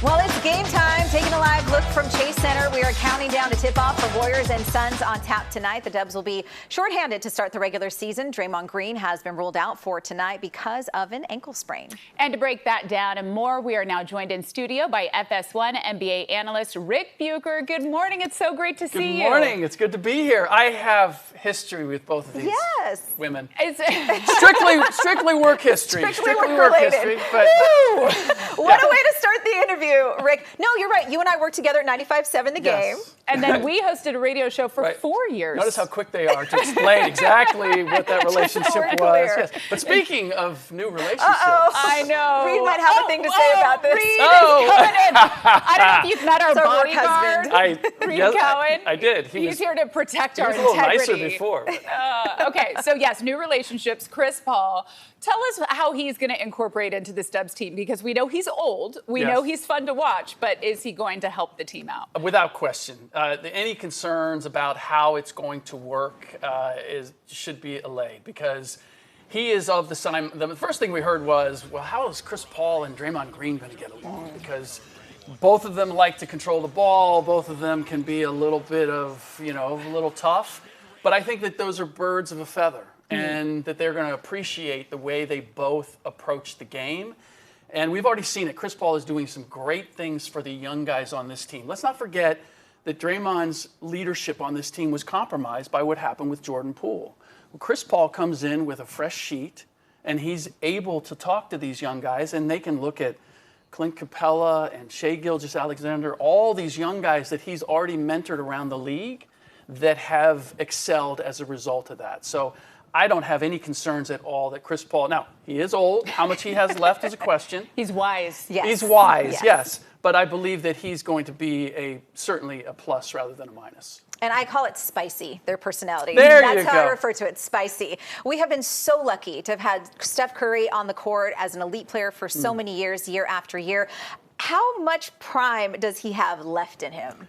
Well, it's game time. Taking a live look from Chase Center. We are counting down to tip-off for Warriors and Suns on tap tonight. The Dubs will be shorthanded to start the regular season. Draymond Green has been ruled out for tonight because of an ankle sprain. And to break that down and more, we are now joined in studio by FS1 NBA analyst Ric Bucher. Good morning. It's so great to see you. Good morning. It's good to be here. I have history with both of these women. Strictly work history. Strictly work history. But what a way to start the interview, Rick. No, you're right. You and I worked together at 95.7 The Game. And then we hosted a radio show for 4 years. Notice how quick they are to explain exactly what that relationship was. Yes. But speaking of new relationships. I know. Reed might have a thing to say about this. Reed is coming in. I don't know if you've met our bodyguard, Reed Cowan. I did. He's here to protect our integrity. integrity. He was a little nicer before. Okay, so yes, new relationships. Chris Paul, tell us how he's going to incorporate into this Dubs team, because we know he's old. We know he's fun to watch, but is he going to help the team out? Without question. Any concerns about how it's going to work should be allayed, because he is of the sign. The first thing we heard was, well, how is Chris Paul and Draymond Green going to get along? Because both of them like to control the ball. Both of them can be a little bit of, a little tough. But I think that those are birds of a feather, and that they're going to appreciate the way they both approach the game. And we've already seen it. Chris Paul is doing some great things for the young guys on this team. Let's not forget that Draymond's leadership on this team was compromised by what happened with Jordan Poole. Well, Chris Paul comes in with a fresh sheet, and he's able to talk to these young guys, and they can look at Clint Capella and Shai Gilgeous-Alexander, all these young guys that he's already mentored around the league that have excelled as a result of that. So I don't have any concerns at all that Chris Paul, now, he is old. How much he has left is a question. He's wise. Yes. He's wise, yes. But I believe that he's going to be certainly a plus rather than a minus. And I call it spicy, their personality. That's how I refer to it, spicy. We have been so lucky to have had Steph Curry on the court as an elite player for so many years, year after year. How much prime does he have left in him?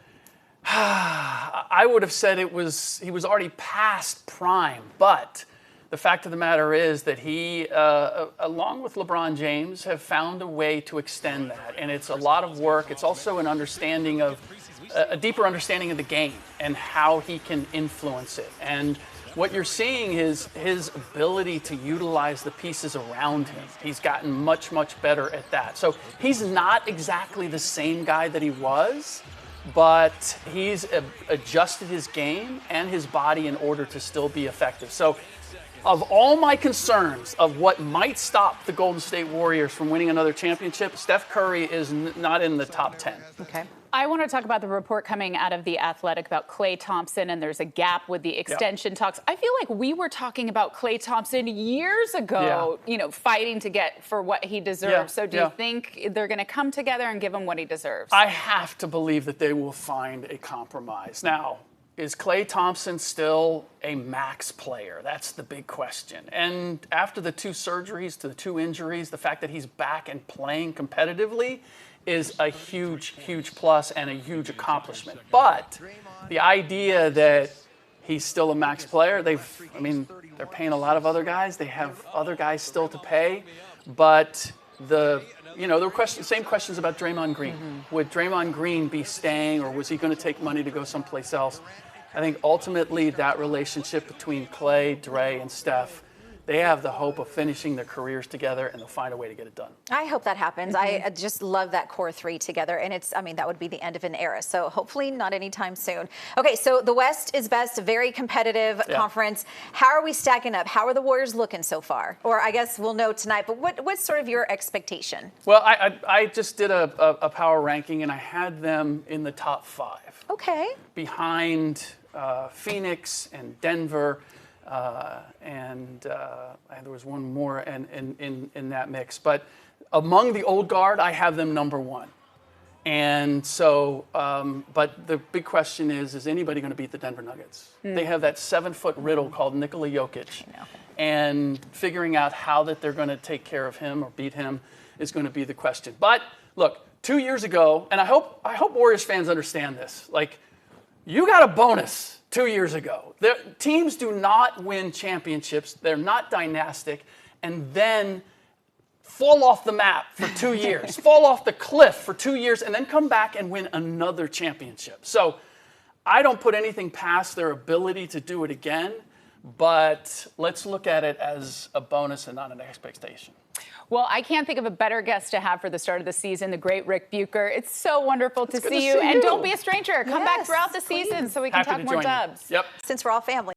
I would have said he was already past prime, but the fact of the matter is that he, along with LeBron James, have found a way to extend that. And it's a lot of work. It's also an understanding of, a deeper understanding of the game and how he can influence it. And what you're seeing is his ability to utilize the pieces around him. He's gotten much, much better at that. So he's not exactly the same guy that he was, but he's adjusted his game and his body in order to still be effective. So of all my concerns of what might stop the Golden State Warriors from winning another championship, Steph Curry is not in the top 10. Okay. I want to talk about the report coming out of The Athletic about Klay Thompson, and there's a gap with the extension talks. I feel like we were talking about Klay Thompson years ago, fighting to get for what he deserves. So do you think they're going to come together and give him what he deserves? I have to believe that they will find a compromise. Now, is Klay Thompson still a max player? That's the big question. And after the 2 surgeries, the 2 injuries, the fact that he's back and playing competitively is a huge, huge plus and a huge accomplishment. But the idea that he's still a max player, they're paying a lot of other guys. They have other guys still to pay. But the same questions about Draymond Green. Would Draymond Green be staying, or was he going to take money to go someplace else? I think ultimately that relationship between Klay, Dre, and Steph, they have the hope of finishing their careers together, and they'll find a way to get it done. I hope that happens. I just love that core 3 together, and that would be the end of an era. So hopefully not anytime soon. Okay, so the West is best, a very competitive conference. How are we stacking up? How are the Warriors looking so far? Or I guess we'll know tonight, but what's sort of your expectation? Well, I just did a power ranking, and I had them in the top 5. Okay. Behind Phoenix and Denver. And there was one more in that mix. But among the old guard, I have them number 1. And so, but the big question is anybody going to beat the Denver Nuggets? They have that 7-foot riddle called Nikola Jokic. And figuring out how that they're going to take care of him or beat him is going to be the question. But look, 2 years ago, and I hope Warriors fans understand this, you got a bonus 2 years ago. Teams do not win championships. They're not dynastic. And then fall off the map for 2 years, fall off the cliff for 2 years, and then come back and win another championship. So I don't put anything past their ability to do it again, but let's look at it as a bonus and not an expectation. Well, I can't think of a better guest to have for the start of the season, the great Ric Bucher. It's so wonderful to see you. And don't be a stranger. Come back throughout the season so we can talk more Dubs. Yep. Since we're all family.